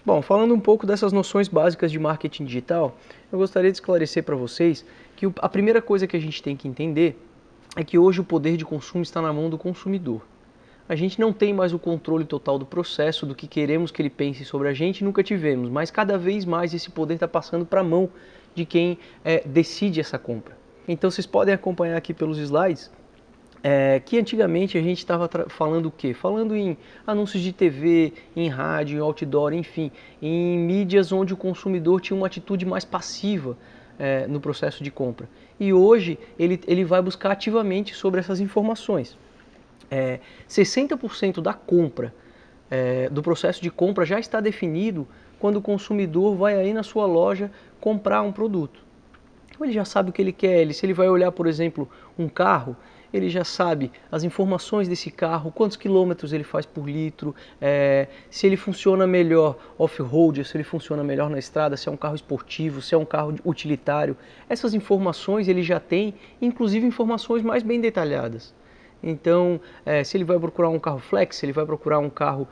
Bom, falando um pouco dessas noções básicas de marketing digital, eu gostaria de esclarecer para vocês que a primeira coisa que a gente tem que entender é que hoje o poder de consumo está na mão do consumidor. A gente não tem mais o controle total do processo, do que queremos que ele pense sobre a gente, nunca tivemos, mas cada vez mais esse poder está passando para a mão de quem decide essa compra. Então vocês podem acompanhar aqui pelos slides que antigamente a gente estava falando o quê? Falando em anúncios de TV, em rádio, em outdoor, enfim, em mídias onde o consumidor tinha uma atitude mais passiva no processo de compra. E hoje ele vai buscar ativamente sobre essas informações. 60% da compra, do processo de compra já está definido quando o consumidor vai aí na sua loja comprar um produto. Então ele já sabe o que ele quer, se ele vai olhar, por exemplo, um carro, ele já sabe as informações desse carro, quantos quilômetros ele faz por litro, se ele funciona melhor off-road, se ele funciona melhor na estrada, se é um carro esportivo, se é um carro utilitário. Essas informações ele já tem, inclusive informações mais bem detalhadas. Então, se ele vai procurar um carro flex, se ele vai procurar um carro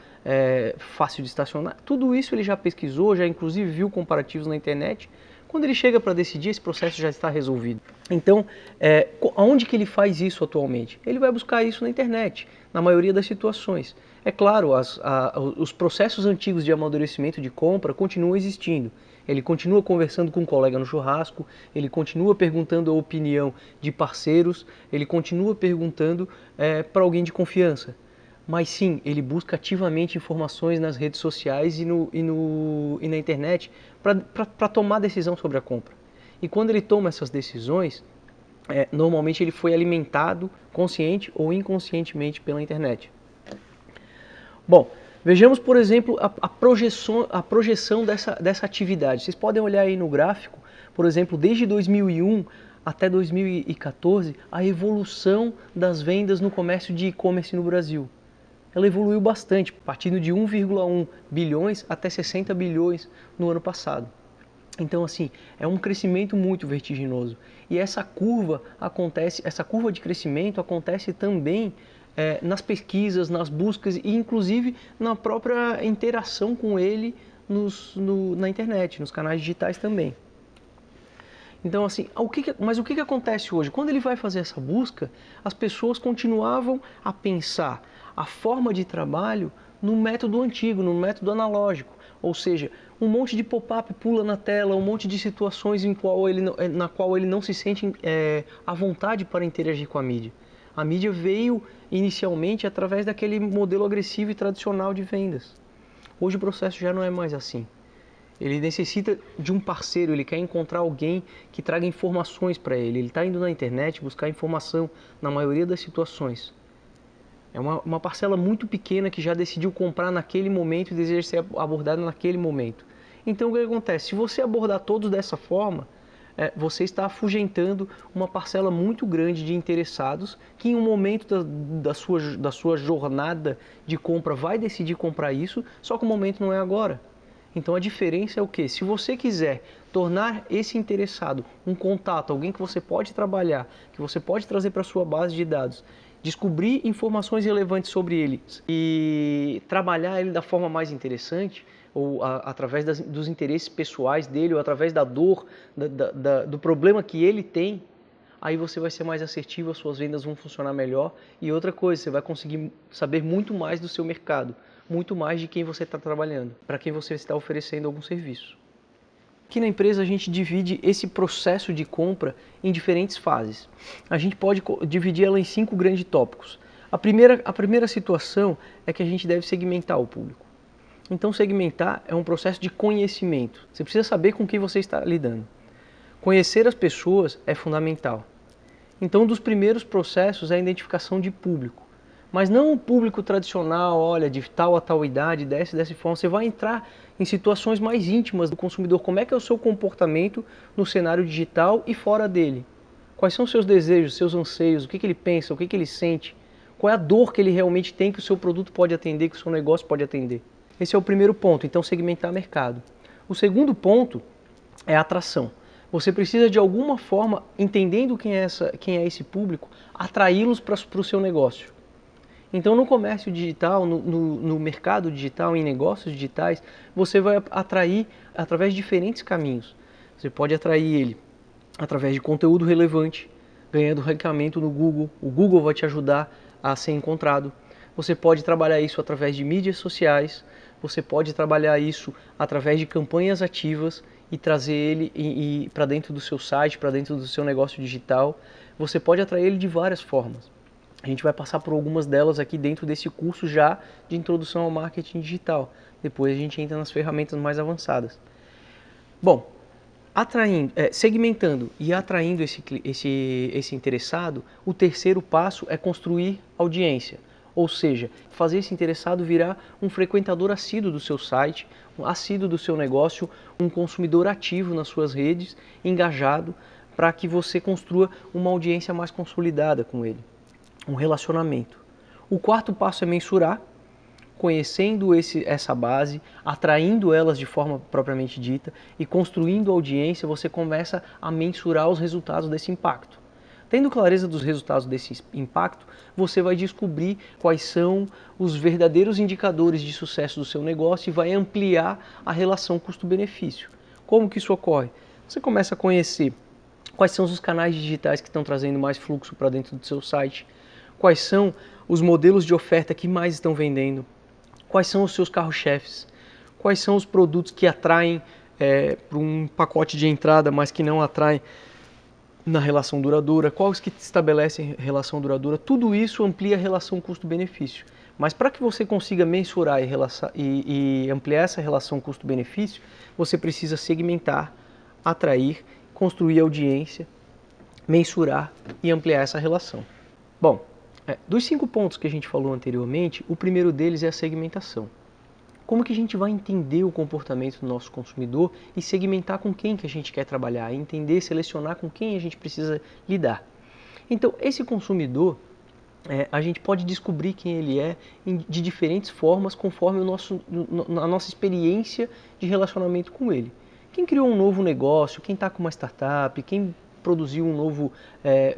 fácil de estacionar, tudo isso ele já pesquisou, já inclusive viu comparativos na internet. Quando ele chega para decidir, esse processo já está resolvido. Então, aonde que ele faz isso atualmente? Ele vai buscar isso na internet, na maioria das situações. É claro, os processos antigos de amadurecimento de compra continuam existindo. Ele continua conversando com um colega no churrasco, ele continua perguntando a opinião de parceiros, ele continua perguntando para alguém de confiança. Mas sim, ele busca ativamente informações nas redes sociais e na internet para tomar decisão sobre a compra. E quando ele toma essas decisões, normalmente ele foi alimentado consciente ou inconscientemente pela internet. Bom, vejamos, por exemplo, a projeção dessa atividade. Vocês podem olhar aí no gráfico, por exemplo, desde 2001 até 2014, a evolução das vendas no comércio de e-commerce no Brasil. Ela evoluiu bastante, partindo de 1,1 bilhões até 60 bilhões no ano passado. Então, assim, é um crescimento muito vertiginoso. E essa curva de crescimento acontece também nas pesquisas, nas buscas e inclusive na própria interação com ele na internet, nos canais digitais também. Então, assim, mas o que acontece hoje? Quando ele vai fazer essa busca, as pessoas continuavam a pensar a forma de trabalho no método antigo, no método analógico. Ou seja, um monte de pop-up pula na tela, um monte de situações na qual ele não se sente à vontade para interagir com a mídia. A mídia veio inicialmente através daquele modelo agressivo e tradicional de vendas. Hoje o processo já não é mais assim. Ele necessita de um parceiro, ele quer encontrar alguém que traga informações para ele. Ele está indo na internet buscar informação na maioria das situações. É uma parcela muito pequena que já decidiu comprar naquele momento e deseja ser abordada naquele momento. Então o que acontece? Se você abordar todos dessa forma, você está afugentando uma parcela muito grande de interessados que em um momento da sua jornada de compra vai decidir comprar isso, só que o momento não é agora. Então a diferença é o quê? Se você quiser tornar esse interessado um contato, alguém que você pode trabalhar, que você pode trazer para a sua base de dados, descobrir informações relevantes sobre ele e trabalhar ele da forma mais interessante, ou através dos interesses pessoais dele, ou através da dor, do problema que ele tem, aí você vai ser mais assertivo, as suas vendas vão funcionar melhor. E outra coisa, você vai conseguir saber muito mais do seu mercado, muito mais de quem você está trabalhando, para quem você está oferecendo algum serviço. Aqui na empresa a gente divide esse processo de compra em diferentes fases. A gente pode dividir ela em 5 grandes tópicos. A primeira situação é que a gente deve segmentar o público. Então segmentar é um processo de conhecimento. Você precisa saber com quem você está lidando. Conhecer as pessoas é fundamental. Então, um dos primeiros processos é a identificação de público. Mas não o público tradicional, olha, de tal a tal idade, dessa forma. Você vai entrar em situações mais íntimas do consumidor. Como é que é o seu comportamento no cenário digital e fora dele? Quais são os seus desejos, seus anseios, o que ele pensa, o que ele sente? Qual é a dor que ele realmente tem que o seu produto pode atender, que o seu negócio pode atender? Esse é o primeiro ponto, então segmentar mercado. O segundo ponto é a atração. Você precisa de alguma forma, entendendo quem é esse público, atraí-los para o seu negócio. Então, no comércio digital, no mercado digital, em negócios digitais, você vai atrair através de diferentes caminhos. Você pode atrair ele através de conteúdo relevante, ganhando ranqueamento no Google. O Google vai te ajudar a ser encontrado. Você pode trabalhar isso através de mídias sociais. Você pode trabalhar isso através de campanhas ativas e trazer ele para dentro do seu site, para dentro do seu negócio digital. Você pode atrair ele de várias formas. A gente vai passar por algumas delas aqui dentro desse curso já de introdução ao marketing digital. Depois a gente entra nas ferramentas mais avançadas. Bom, segmentando e atraindo esse interessado, o terceiro passo é construir audiência. Ou seja, fazer esse interessado virar um frequentador assíduo do seu site, um assíduo do seu negócio, um consumidor ativo nas suas redes, engajado, para que você construa uma audiência mais consolidada com ele. Um relacionamento. O quarto passo é mensurar, conhecendo essa base, atraindo elas de forma propriamente dita e construindo audiência, você começa a mensurar os resultados desse impacto. Tendo clareza dos resultados desse impacto, você vai descobrir quais são os verdadeiros indicadores de sucesso do seu negócio e vai ampliar a relação custo-benefício. Como que isso ocorre? Você começa a conhecer quais são os canais digitais que estão trazendo mais fluxo para dentro do seu site, quais são os modelos de oferta que mais estão vendendo, quais são os seus carro-chefes, quais são os produtos que atraem para um pacote de entrada, mas que não atraem na relação duradoura, quais que estabelecem relação duradoura. Tudo isso amplia a relação custo-benefício. Mas para que você consiga mensurar e ampliar essa relação custo-benefício, você precisa segmentar, atrair, construir audiência, mensurar e ampliar essa relação. Bom, dos 5 pontos que a gente falou anteriormente, o primeiro deles é a segmentação. Como que a gente vai entender o comportamento do nosso consumidor e segmentar com quem que a gente quer trabalhar, entender, selecionar com quem a gente precisa lidar. Então, esse consumidor, a gente pode descobrir quem ele é de diferentes formas, conforme a nossa experiência de relacionamento com ele. Quem criou um novo negócio, quem está com uma startup, quem produzir um novo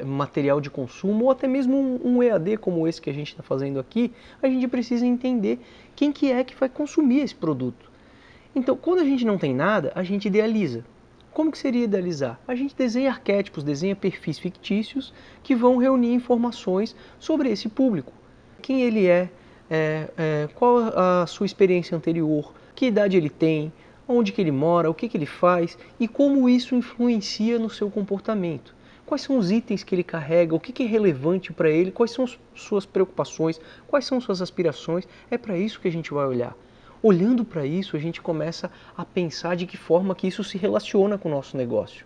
material de consumo ou até mesmo um EAD como esse que a gente está fazendo aqui, a gente precisa entender quem que vai consumir esse produto. Então, quando a gente não tem nada, a gente idealiza. Como que seria idealizar? A gente desenha arquétipos, desenha perfis fictícios que vão reunir informações sobre esse público. Quem ele qual a sua experiência anterior, que idade ele tem, onde que ele mora, o que que ele faz e como isso influencia no seu comportamento. Quais são os itens que ele carrega, o que que é relevante para ele, quais são suas preocupações, quais são suas aspirações. É para isso que a gente vai olhar. Olhando para isso, a gente começa a pensar de que forma que isso se relaciona com o nosso negócio.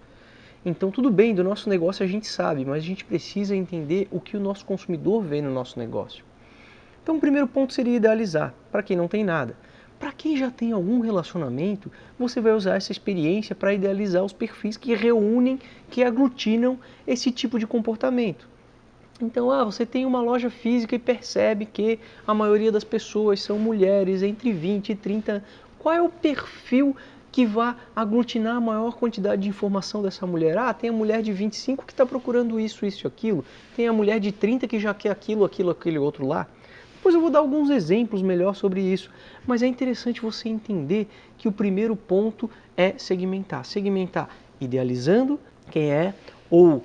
Então, tudo bem, do nosso negócio a gente sabe, mas a gente precisa entender o que o nosso consumidor vê no nosso negócio. Então, o primeiro ponto seria idealizar, para quem não tem nada. Para quem já tem algum relacionamento, você vai usar essa experiência para idealizar os perfis que reúnem, que aglutinam esse tipo de comportamento. Então, você tem uma loja física e percebe que a maioria das pessoas são mulheres entre 20 e 30. Qual é o perfil que vai aglutinar a maior quantidade de informação dessa mulher? Tem a mulher de 25 que está procurando isso e aquilo. Tem a mulher de 30 que já quer aquele outro lá. Depois eu vou dar alguns exemplos melhor sobre isso, mas é interessante você entender que o primeiro ponto é segmentar. Segmentar idealizando quem ou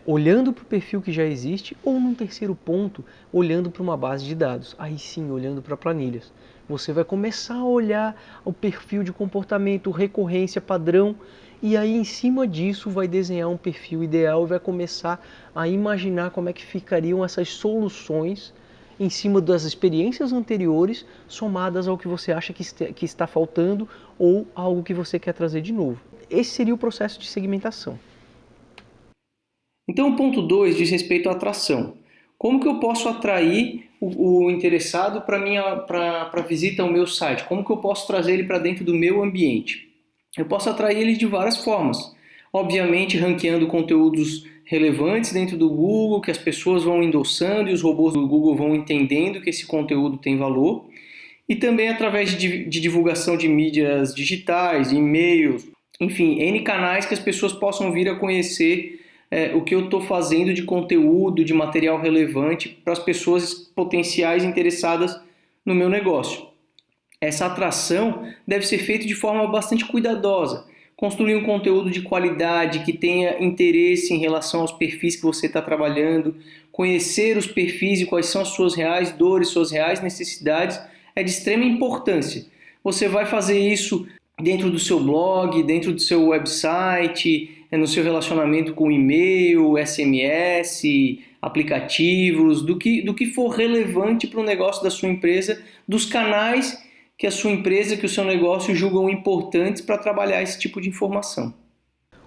olhando para o perfil que já existe, ou num terceiro ponto, olhando para uma base de dados. Aí sim, olhando para planilhas. Você vai começar a olhar o perfil de comportamento, recorrência, padrão, e aí em cima disso vai desenhar um perfil ideal e vai começar a imaginar como é que ficariam essas soluções em cima das experiências anteriores, somadas ao que você acha que está faltando ou algo que você quer trazer de novo. Esse seria o processo de segmentação. Então o ponto 2 diz respeito à atração. Como que eu posso atrair o interessado para a visita ao meu site? Como que eu posso trazer ele para dentro do meu ambiente? Eu posso atrair ele de várias formas. Obviamente ranqueando conteúdos relevantes dentro do Google, que as pessoas vão endossando e os robôs do Google vão entendendo que esse conteúdo tem valor. E também através de divulgação de mídias digitais, de e-mails, enfim, N canais que as pessoas possam vir a conhecer o que eu estou fazendo de conteúdo, de material relevante para as pessoas potenciais interessadas no meu negócio. Essa atração deve ser feita de forma bastante cuidadosa. Construir um conteúdo de qualidade, que tenha interesse em relação aos perfis que você está trabalhando, conhecer os perfis e quais são as suas reais dores, suas reais necessidades, é de extrema importância. Você vai fazer isso dentro do seu blog, dentro do seu website, no seu relacionamento com e-mail, SMS, aplicativos, do que for relevante para o negócio da sua empresa, dos canais que a sua empresa, que o seu negócio julgam importantes para trabalhar esse tipo de informação.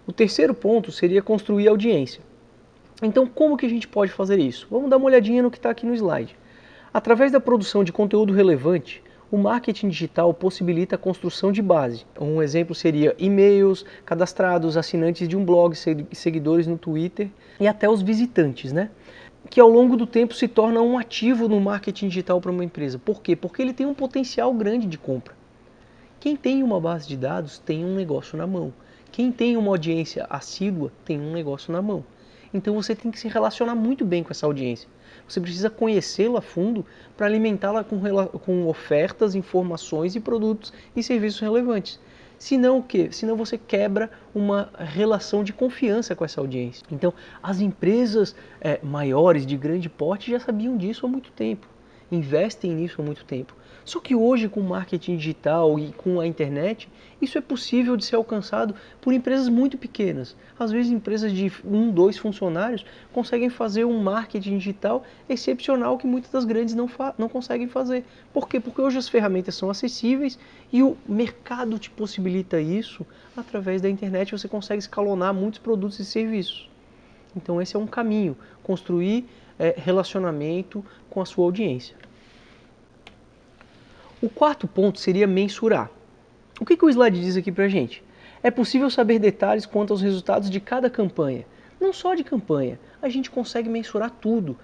O terceiro ponto seria construir audiência. Então, como que a gente pode fazer isso? Vamos dar uma olhadinha no que está aqui no slide. Através da produção de conteúdo relevante, o marketing digital possibilita a construção de base. Um exemplo seria e-mails cadastrados, assinantes de um blog, seguidores no Twitter e até os visitantes, né? Que ao longo do tempo se torna um ativo no marketing digital para uma empresa. Por quê? Porque ele tem um potencial grande de compra. Quem tem uma base de dados tem um negócio na mão. Quem tem uma audiência assídua tem um negócio na mão. Então você tem que se relacionar muito bem com essa audiência. Você precisa conhecê-la a fundo para alimentá-la com ofertas, informações e produtos e serviços relevantes. Senão o quê? Senão você quebra uma relação de confiança com essa audiência. Então, as empresas maiores, de grande porte, já sabiam disso há muito tempo. Investem nisso há muito tempo. Só que hoje, com o marketing digital e com a internet, isso é possível de ser alcançado por empresas muito pequenas. Às vezes, empresas de 1, 2 funcionários conseguem fazer um marketing digital excepcional que muitas das grandes não conseguem fazer. Por quê? Porque hoje as ferramentas são acessíveis e o mercado te possibilita isso. Através da internet você consegue escalonar muitos produtos e serviços. Então esse é um caminho, construir relacionamento com a sua audiência. O quarto ponto seria mensurar. O que o slide diz aqui pra gente? É possível saber detalhes quanto aos resultados de cada campanha. Não só de campanha, a gente consegue mensurar tudo.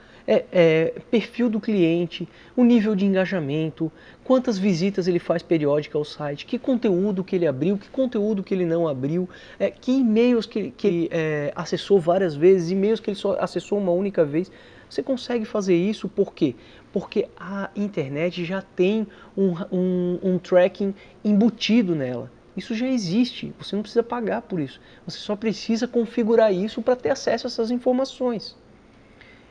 Perfil do cliente, o nível de engajamento, quantas visitas ele faz periódica ao site, que conteúdo que ele abriu, que conteúdo que ele não abriu, que e-mails que ele acessou várias vezes, e-mails que ele só acessou uma única vez. Você consegue fazer isso por quê? Porque a internet já tem um tracking embutido nela. Isso já existe, você não precisa pagar por isso. Você só precisa configurar isso para ter acesso a essas informações.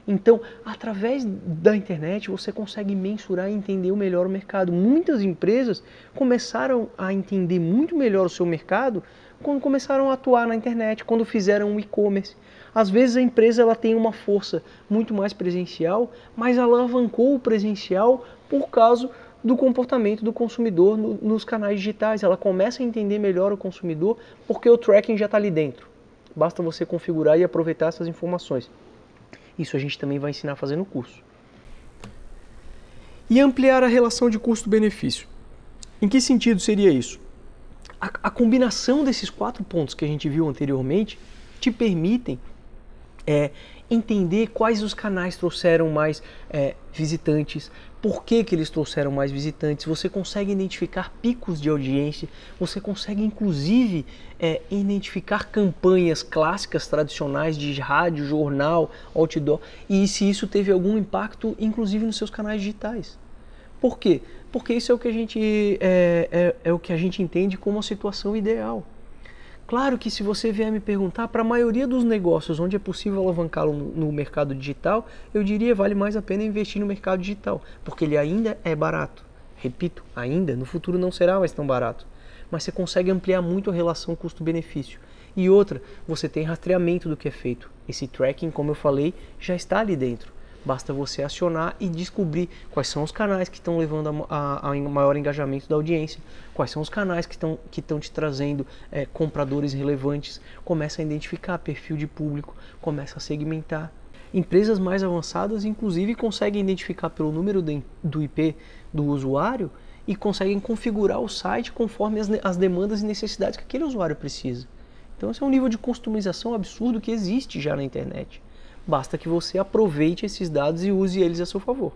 Então, através da internet, você consegue mensurar e entender melhor o mercado. Muitas empresas começaram a entender muito melhor o seu mercado quando começaram a atuar na internet, quando fizeram um e-commerce. Às vezes a empresa ela tem uma força muito mais presencial, mas alavancou o presencial por causa do comportamento do consumidor nos canais digitais. Ela começa a entender melhor o consumidor porque o tracking já está ali dentro. Basta você configurar e aproveitar essas informações. Isso a gente também vai ensinar a fazer no curso. E ampliar a relação de custo-benefício. Em que sentido seria isso? A combinação desses 4 pontos que a gente viu anteriormente te permitem entender quais os canais trouxeram mais visitantes, por que eles trouxeram mais visitantes, você consegue identificar picos de audiência, você consegue inclusive identificar campanhas clássicas, tradicionais de rádio, jornal, outdoor, e se isso teve algum impacto inclusive nos seus canais digitais. Por quê? Porque isso é o que a gente, o que a gente entende como a situação ideal. Claro que se você vier me perguntar, para a maioria dos negócios onde é possível alavancá-lo no mercado digital, eu diria vale mais a pena investir no mercado digital, porque ele ainda é barato. Repito, ainda, no futuro não será mais tão barato. Mas você consegue ampliar muito a relação custo-benefício. E outra, você tem rastreamento do que é feito. Esse tracking, como eu falei, já está ali dentro. Basta você acionar e descobrir quais são os canais que estão levando a maior engajamento da audiência, quais são os canais que estão te trazendo compradores relevantes. Começa a identificar perfil de público, começa a segmentar. Empresas mais avançadas, inclusive, conseguem identificar pelo número do IP do usuário e conseguem configurar o site conforme as demandas e necessidades que aquele usuário precisa. Então esse é um nível de customização absurdo que existe já na internet. Basta que você aproveite esses dados e use eles a seu favor.